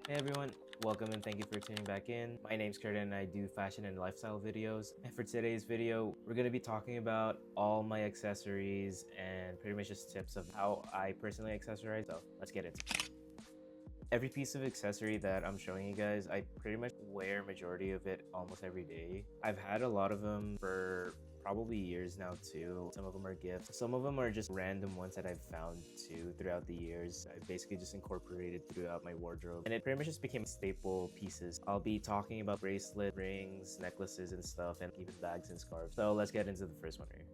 Hey everyone, welcome and thank you for tuning back in. My name's Curtin and I do fashion and lifestyle videos. And for today's video, we're going to be talking about all my accessories and pretty much just tips of how I personally accessorize. So let's get into it. Every piece of accessory that I'm showing you guys, I pretty much wear majority of it almost every day. I've had a lot of them for probably years now too. Some of them are gifts. Some of them are just random ones that I've found too throughout the years. I basically just incorporated throughout my wardrobe. And it pretty much just became staple pieces. I'll be talking about bracelet, rings, necklaces and stuff, and even bags and scarves. So let's get into the first one here.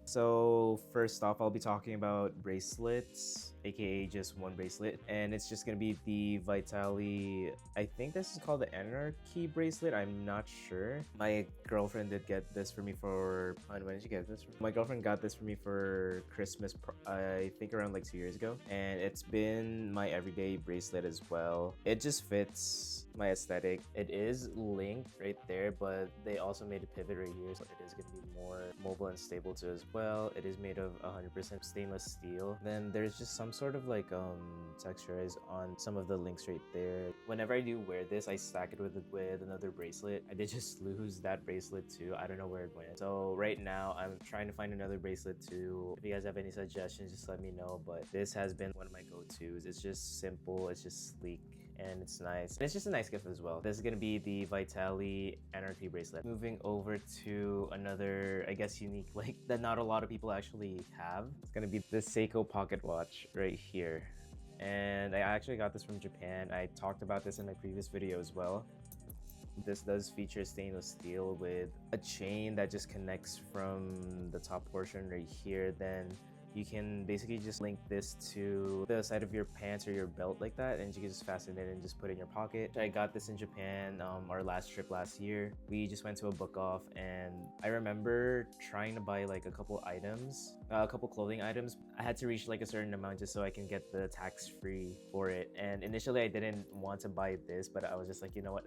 So first off, I'll be talking about bracelets, aka just one bracelet, and it's just gonna be the Vitali. I think this is called the Anarchy bracelet. I'm not sure. My girlfriend did get this for me for. When did she get this? My girlfriend got this for me for Christmas. I think around like 2 years ago, and it's been my everyday bracelet as well. It just fits my aesthetic. It is linked right there, but they also made a pivot right here, so it is gonna be more mobile and stable too as well. It is made of 100% stainless steel. Then there's just some sort of like texturize on some of the links right there. Whenever I do wear this, I stack it with another bracelet. I did just lose that bracelet too. I don't know where it went. So right now I'm trying to find another bracelet too. If you guys have any suggestions, just let me know. But this has been one of my go-tos. It's just simple, it's just sleek, and it's nice. And it's just a nice gift as well. This is gonna be the Vitali Anarchy bracelet. Moving over to another, I guess, unique, like that not a lot of people actually have. It's gonna be the Seiko pocket watch right here. And I actually got this from Japan. I talked about this in my previous video as well. This does feature stainless steel with a chain that just connects from the top portion right here. Then you can basically just link this to the side of your pants or your belt like that, and you can just fasten it and just put it in your pocket. I got this in Japan our last trip last year. We just went to a book off, and I remember trying to buy like a couple items, a couple clothing items. I had to reach like a certain amount just so I can get the tax-free for it. And initially I didn't want to buy this, but I was just like, you know what,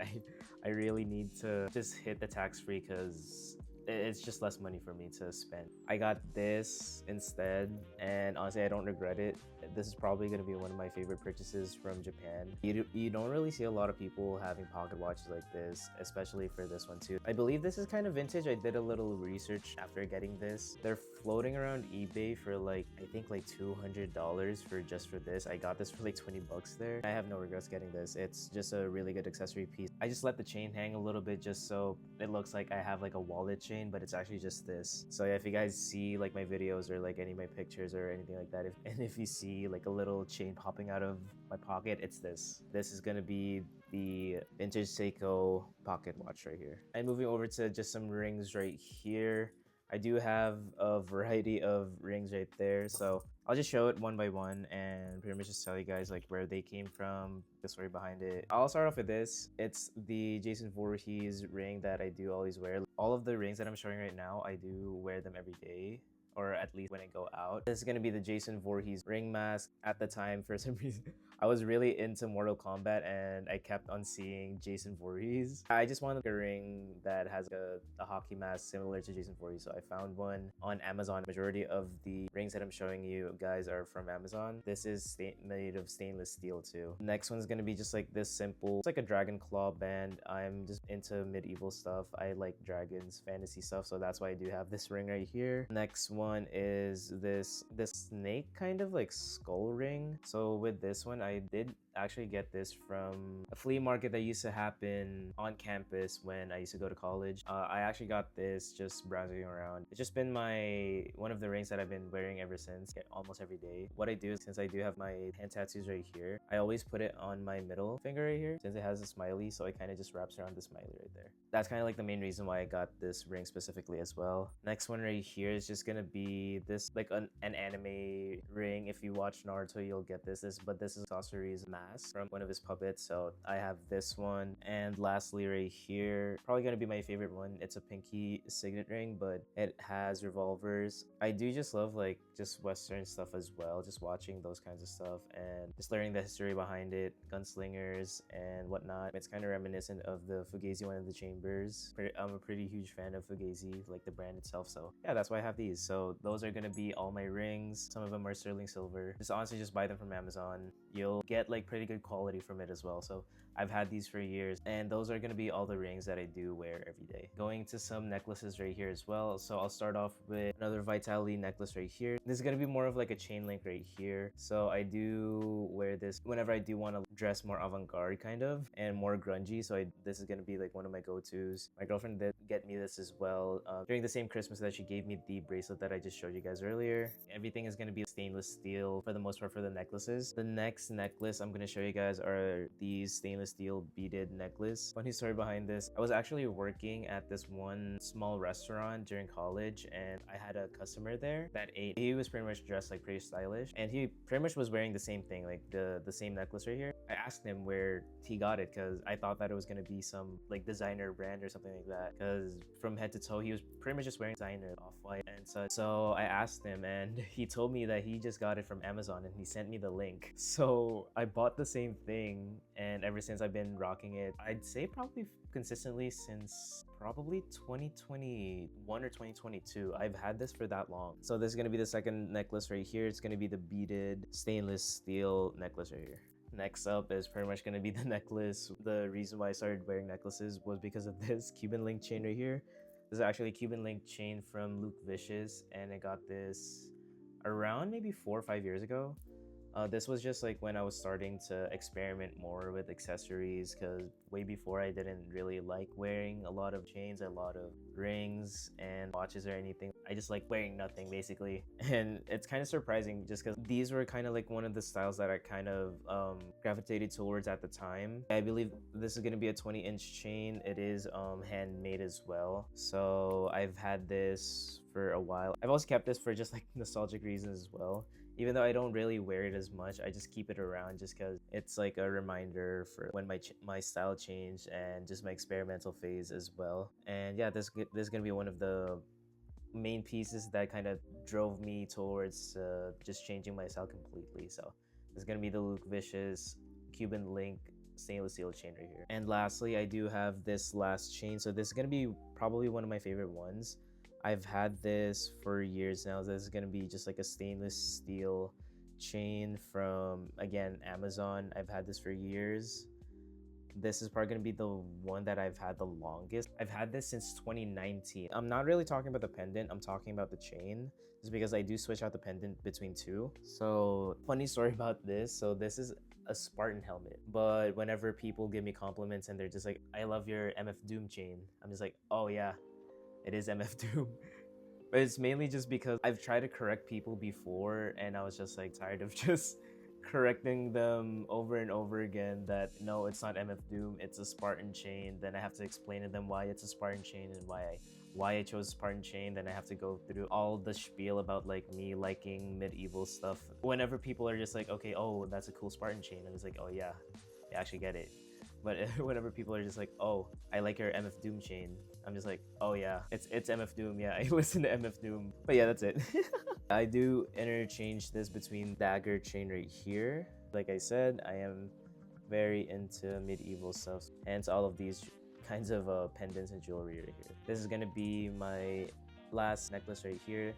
I really need to just hit the tax-free because it's just less money for me to spend. I got this instead, and honestly I don't regret it. This is probably going to be one of my favorite purchases from Japan. You don't really see a lot of people having pocket watches like this, especially for this one too. I believe this is kind of vintage. I did a little research after getting this. They're floating around eBay for like, I think like $200 for just for this. I got this for like 20 bucks there. I have no regrets getting this. It's just a really good accessory piece. I just let the chain hang a little bit just so it looks like I have like a wallet chain, but it's actually just this. So yeah, if you guys see like my videos or like any of my pictures or anything like that, if you see like a little chain popping out of my pocket, it's this. This is gonna be the vintage Seiko pocket watch right here. And moving over to just some rings right here. I do have a variety of rings right there, so I'll just show it one by one and pretty much just tell you guys like where they came from, the story behind it. I'll start off with this. It's the Jason Voorhees ring that I do always wear. All of the rings that I'm showing right now, I do wear them every day, or at least when I go out. This is gonna be the Jason Voorhees ring mask. At the time, for some reason, I was really into Mortal Kombat and I kept on seeing Jason Voorhees. I just wanted a ring that has a hockey mask similar to Jason Voorhees, so I found one on Amazon. Majority of the rings that I'm showing you guys are from Amazon. This is made of stainless steel too. Next one's gonna be just like this simple, it's like a dragon claw band. I'm just into medieval stuff. I like dragons, fantasy stuff, so that's why I do have this ring right here. Next one is this snake kind of like skull ring. So with this one, I did actually get this from a flea market that used to happen on campus when I used to go to college. I actually got this just browsing around. It's just been one of the rings that I've been wearing ever since, almost every day. What I do is, since I do have my hand tattoos right here, I always put it on my middle finger right here since it has a smiley, so it kind of just wraps around the smiley right there. That's kind of like the main reason why I got this ring specifically as well. Next one right here is just gonna be this like an anime ring. If you watch Naruto, you'll get this. But this is Sasori's mask from one of his puppets, so I have this one. And lastly right here, probably gonna be my favorite one. It's a pinky signet ring, but it has revolvers. I do just love like just Western stuff as well, just watching those kinds of stuff and just learning the history behind it, gunslingers and whatnot. It's kind of reminiscent of the Fugazi one of the Chambers. I'm a pretty huge fan of Fugazi, like the brand itself, so yeah, that's why I have these. So those are gonna be all my rings. Some of them are sterling silver. Just honestly just buy them from Amazon. You'll get like pretty good quality from it as well. So I've had these for years, and those are going to be all the rings that I do wear every day. Going to some necklaces right here as well. So I'll start off with another Vitality necklace right here. This is going to be more of like a chain link right here. So I do wear this whenever I do want to dress more avant-garde kind of and more grungy. So this is going to be like one of my go-tos. My girlfriend did get me this as well during the same Christmas that she gave me the bracelet that I just showed you guys earlier. Everything is going to be stainless steel for the most part for the necklaces. The next necklace I'm going to show you guys are these stainless steel beaded necklace. Funny story behind this, I was actually working at this one small restaurant during college, and I had a customer there that ate. He was pretty much dressed like pretty stylish, and he pretty much was wearing the same thing, like the same necklace right here. I asked him where he got it because I thought that it was going to be some like designer brand or something like that, because from head to toe he was pretty much just wearing designer off-white and such. So I asked him, and he told me that he just got it from Amazon, and he sent me the link. So I bought the same thing, and ever since I've been rocking it, I'd say probably consistently since probably 2021 or 2022. I've had this for that long. So this is going to be the second necklace right here. It's going to be the beaded stainless steel necklace right here. Next up is pretty much going to be the necklace. The reason why I started wearing necklaces was because of this Cuban link chain right here. This is actually a Cuban link chain from Luke Vicious, and I got this around maybe 4 or 5 years ago. This was just like when I was starting to experiment more with accessories, because way before I didn't really like wearing a lot of chains, a lot of rings and watches or anything. I just like wearing nothing basically. And it's kind of surprising just because these were kind of like one of the styles that I kind of gravitated towards at the time. I believe this is going to be a 20-inch chain. It is handmade as well. So I've had this for a while. I've also kept this for just like nostalgic reasons as well. Even though I don't really wear it as much, I just keep it around just because it's like a reminder for when my style changed and just my experimental phase as well. And yeah, this is gonna be one of the main pieces that kind of drove me towards just changing my style completely. So this is gonna be the Luke Vicious Cuban link stainless steel chain right here. And lastly, I do have this last chain. So this is gonna be probably one of my favorite ones. I've had this for years now. This is going to be just like a stainless steel chain from, again, Amazon. I've had this for years. This is probably going to be the one that I've had the longest. I've had this since 2019. I'm not really talking about the pendant. I'm talking about the chain. Just because I do switch out the pendant between two. So funny story about this. So this is a Spartan helmet. But whenever people give me compliments and they're just like, I love your MF Doom chain, I'm just like, oh yeah, it is MF Doom. But it's mainly just because I've tried to correct people before, and I was just like tired of just correcting them over and over again that no, it's not MF Doom, it's a Spartan chain. Then I have to explain to them why it's a Spartan chain and why I chose Spartan chain. Then I have to go through all the spiel about like me liking medieval stuff. Whenever people are just like, okay, oh, that's a cool Spartan chain, and it's like, oh yeah, I actually get it. But whenever people are just like, oh, I like your MF Doom chain, I'm just like, oh yeah, it's MF Doom. Yeah, I listen to MF Doom. But yeah, that's it. I do interchange this between dagger chain right here. Like I said, I am very into medieval stuff, hence all of these kinds of pendants and jewelry right here. This is gonna be my last necklace right here.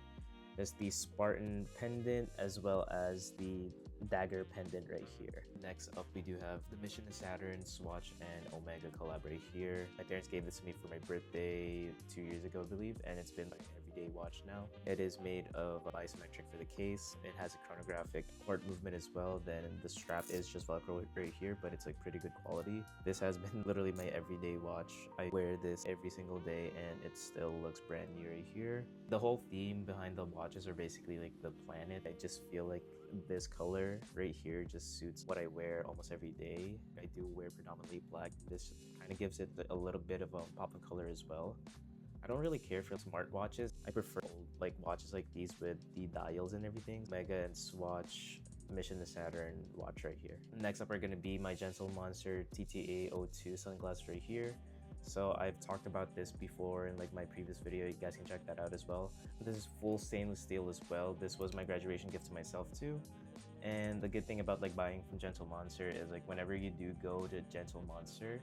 There's the Spartan pendant as well as the dagger pendant right here. Next up, we do have the Mission to Saturn swatch and Omega collab right here. My parents gave this to me for my birthday 2 years ago, I believe, and it's been like everyday watch now. It is made of isometric for the case. It has a chronographic part movement as well. Then the strap is just Velcro right here, but it's like pretty good quality. This has been literally my everyday watch. I wear this every single day and it still looks brand new right here. The whole theme behind the watches are basically like the planet. I just feel like this color right here just suits what I wear almost every day. I do wear predominantly black. This kind of gives it a little bit of a pop of color as well. I don't really care for smart watches. I prefer like watches like these with the dials and everything. Omega and Swatch Mission to Saturn watch right here. Next up are going to be my Gentle Monster TTA02 sunglasses right here. So I've talked about this before in like my previous video. You guys can check that out as well. This is full stainless steel as well. This was my graduation gift to myself too. And the good thing about like buying from Gentle Monster is like whenever you do go to Gentle Monster,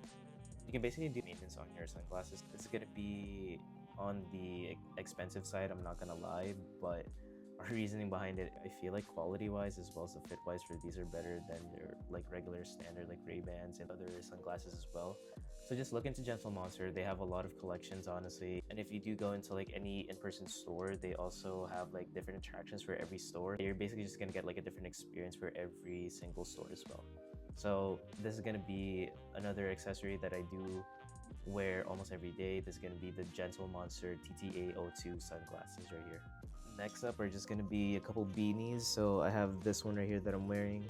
you can basically do maintenance on your sunglasses. It's gonna be on the expensive side, I'm not gonna lie, but our reasoning behind it. I feel like quality wise as well as the fit wise for these are better than their like regular standard like Ray-Bans and other sunglasses as well. So just look into Gentle Monster. They have a lot of collections, honestly. And if you do go into like any in-person store, they also have like different attractions for every store. You're basically just gonna get like a different experience for every single store as well. So this is gonna be another accessory that I do wear almost every day. This is gonna be the Gentle Monster TTA02 sunglasses right here. Next up are just gonna be a couple beanies. So I have this one right here that I'm wearing,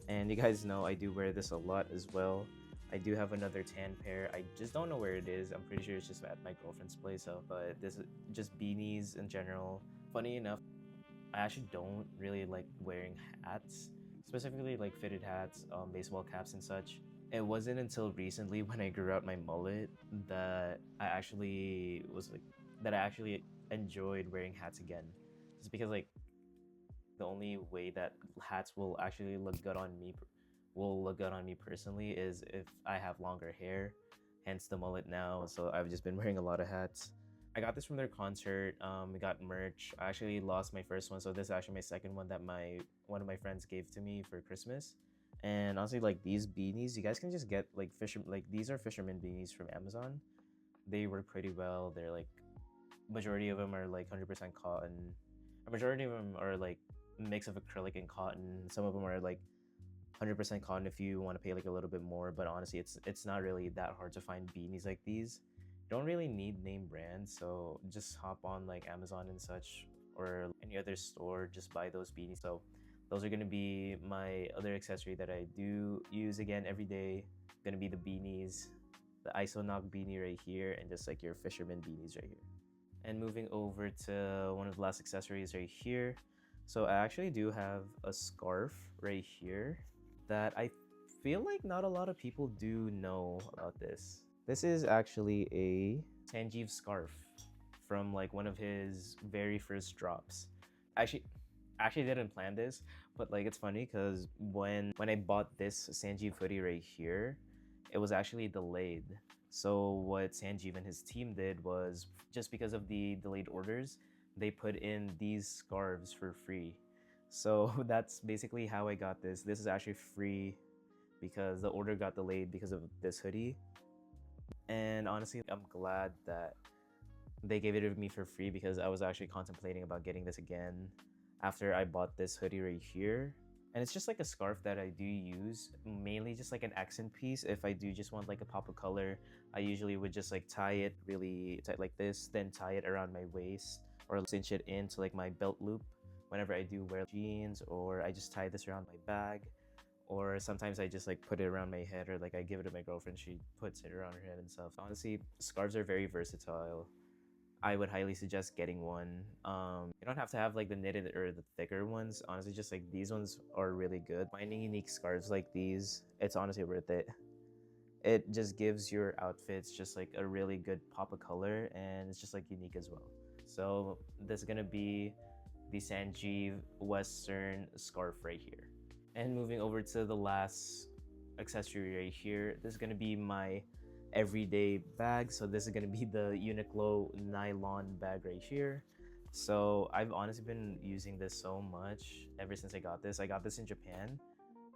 and you guys know I do wear this a lot as well. I do have another tan pair. I just don't know where it is. I'm pretty sure it's just at my girlfriend's place. So, but this is just beanies in general. Funny enough, I actually don't really like wearing hats, specifically like fitted hats, baseball caps and such. It wasn't until recently when I grew out my mullet that I actually enjoyed wearing hats again. Just because like the only way that hats will actually look good on me personally is if I have longer hair, hence the mullet now. So I've just been wearing a lot of hats. I got this from their concert. We got merch. I actually lost my first one, so this is actually my second one that one of my friends gave to me for Christmas. And honestly, like these beanies, you guys can just get like these are fisherman beanies from Amazon. They work pretty well. They're like majority of them are like 100% cotton. A majority of them are like mix of acrylic and cotton. Some of them are like 100% cotton if you want to pay like a little bit more, but honestly it's not really that hard to find beanies like these. You don't really need name brands, so just hop on like Amazon and such or any other store, just buy those beanies. So those are going to be my other accessory that I do use again every day. Going to be the beanies, the Isonoc beanie right here, and just like your fisherman beanies right here. And moving over to one of the last accessories right here. So I actually do have a scarf right here that I feel like not a lot of people do know about this. This is actually a Sanjeev scarf from like one of his very first drops. Actually, actually didn't plan this, but like it's funny because when I bought this Sanjeev hoodie right here, it was actually delayed. So what Sanjeev and his team did was, just because of the delayed orders, they put in these scarves for free. So that's basically how I got this. This is actually free because the order got delayed because of this hoodie. And honestly, I'm glad that they gave it to me for free because I was actually contemplating about getting this again after I bought this hoodie right here. And it's just like a scarf that I do use, mainly just like an accent piece. If I do just want like a pop of color, I usually would just like tie it really tight like this, then tie it around my waist or cinch it into like my belt loop whenever I do wear jeans, or I just tie this around my bag, or sometimes I just like put it around my head, or like I give it to my girlfriend, she puts it around her head and stuff. Honestly, scarves are very versatile. I would highly suggest getting one. You don't have to have like the knitted or the thicker ones. Honestly, just like these ones are really good. Finding unique scarves like these, it's honestly worth it. It just gives your outfits just like a really good pop of color, and it's just like unique as well. So this is gonna be the Sanjeev Western scarf right here. And moving over to the last accessory right here, this is gonna be my everyday bag. So this is gonna be the Uniqlo nylon bag right here. So I've honestly been using this so much ever since I got this. I got this in Japan.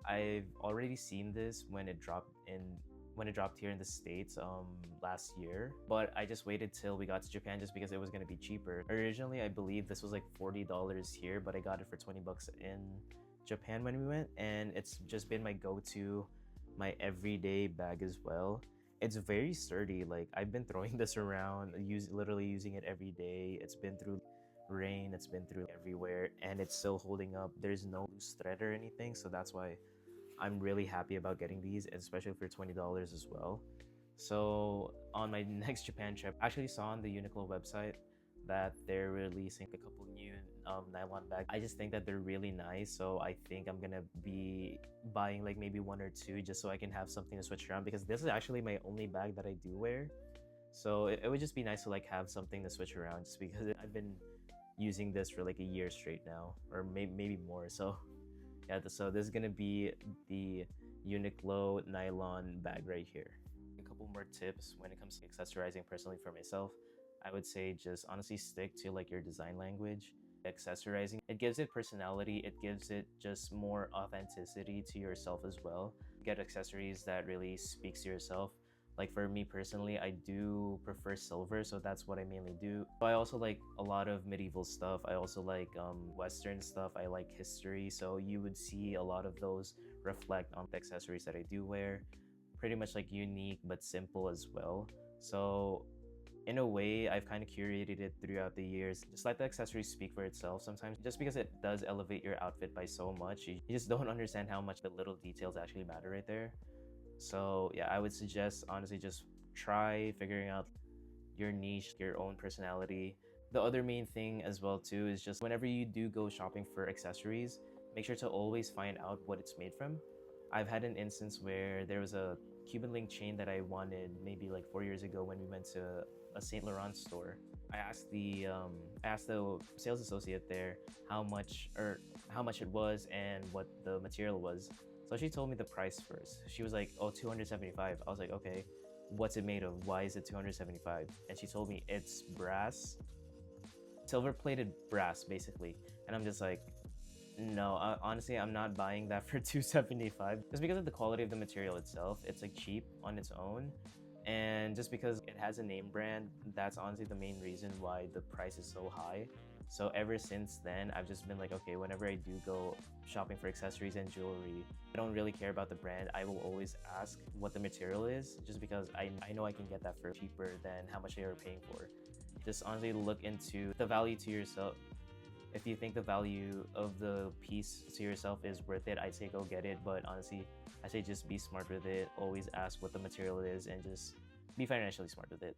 I've already seen this when it dropped here in the States last year, but I just waited till we got to Japan just because it was gonna be cheaper. Originally, I believe this was like $40 here, but I got it for 20 bucks in Japan when we went, and it's just been my go-to, my everyday bag as well. It's very sturdy. Like I've been throwing this around, literally using it every day. It's been through rain, it's been through everywhere, and it's still holding up. There's no loose thread or anything, so that's why I'm really happy about getting these, especially for $20 as well. So on my next Japan trip, I actually saw on the Uniqlo website that they're releasing a couple new nylon bags. I just think that they're really nice, so I think I'm gonna be buying like maybe one or two just so I can have something to switch around, because this is actually my only bag that I do wear. So it would just be nice to like have something to switch around, just because I've been using this for like a year straight now, or maybe more. So yeah, so this is gonna be the Uniqlo nylon bag right here. A couple more tips when it comes to accessorizing personally for myself. I would say just honestly stick to like your design language. accessorizing. It gives it personality, it gives it just more authenticity to yourself as well. Get accessories that really speaks to yourself. Like for me personally, I do prefer silver, so that's what I mainly do. But I also like a lot of medieval stuff. I also like Western stuff. I like history, so you would see a lot of those reflect on the accessories that I do wear. Pretty much like unique but simple as well. So in a way, I've kind of curated it throughout the years. Just let the accessories speak for itself sometimes. Just because it does elevate your outfit by so much, you just don't understand how much the little details actually matter right there. So yeah, I would suggest honestly just try figuring out your niche, your own personality. The other main thing as well too is just whenever you do go shopping for accessories, make sure to always find out what it's made from. I've had an instance where there was a Cuban link chain that I wanted maybe like 4 years ago when we went to a Saint Laurent store. I asked the sales associate there how much it was and what the material was. So she told me the price first. She was like, "Oh, 275." I was like, "Okay, what's it made of? Why is it 275?" And she told me it's brass, silver plated brass basically. And I'm just like, no, honestly, I'm not buying that for 275 just because of the quality of the material itself. It's like cheap on its own, and just because it has a name brand, that's honestly the main reason why the price is so high. So ever since then, I've just been like, okay, whenever I do go shopping for accessories and jewelry, I don't really care about the brand. I will always ask what the material is, just because I know I can get that for cheaper than how much they are paying for. Just honestly look into the value to yourself. If you think the value of the piece to yourself is worth it, I'd say go get it. But honestly, I say just be smart with it. Always ask what the material is and just be financially smart with it.